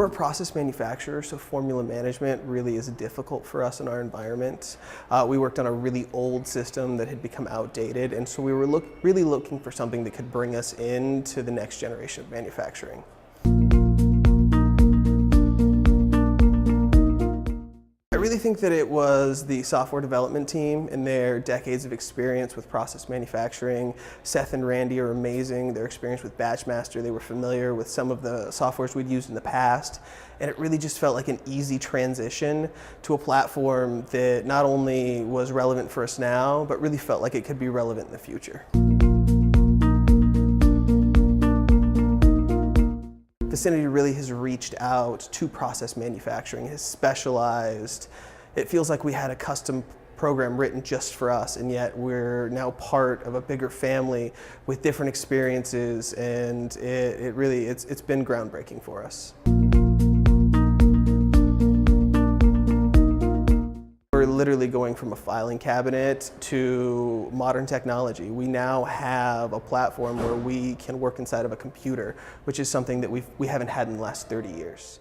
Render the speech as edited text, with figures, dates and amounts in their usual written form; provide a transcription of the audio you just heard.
We're a process manufacturer, so formula management really is difficult for us in our environment. We worked on a really old system that had become outdated, and so we were really looking for something that could bring us into the next generation of manufacturing. I really think that it was the software development team and their decades of experience with process manufacturing. Seth and Randy are amazing. Their experience with Batchmaster, they were familiar with some of the softwares we'd used in the past, and it really just felt like an easy transition to a platform that not only was relevant for us now, but really felt like it could be relevant in the future. Vicinity really has reached out to process manufacturing, has specialized. It feels like we had a custom program written just for us, and yet we're now part of a bigger family with different experiences, and it's been groundbreaking for us. We're literally going from a filing cabinet to modern technology. We now have a platform where we can work inside of a computer, which is something that we haven't had in the last 30 years.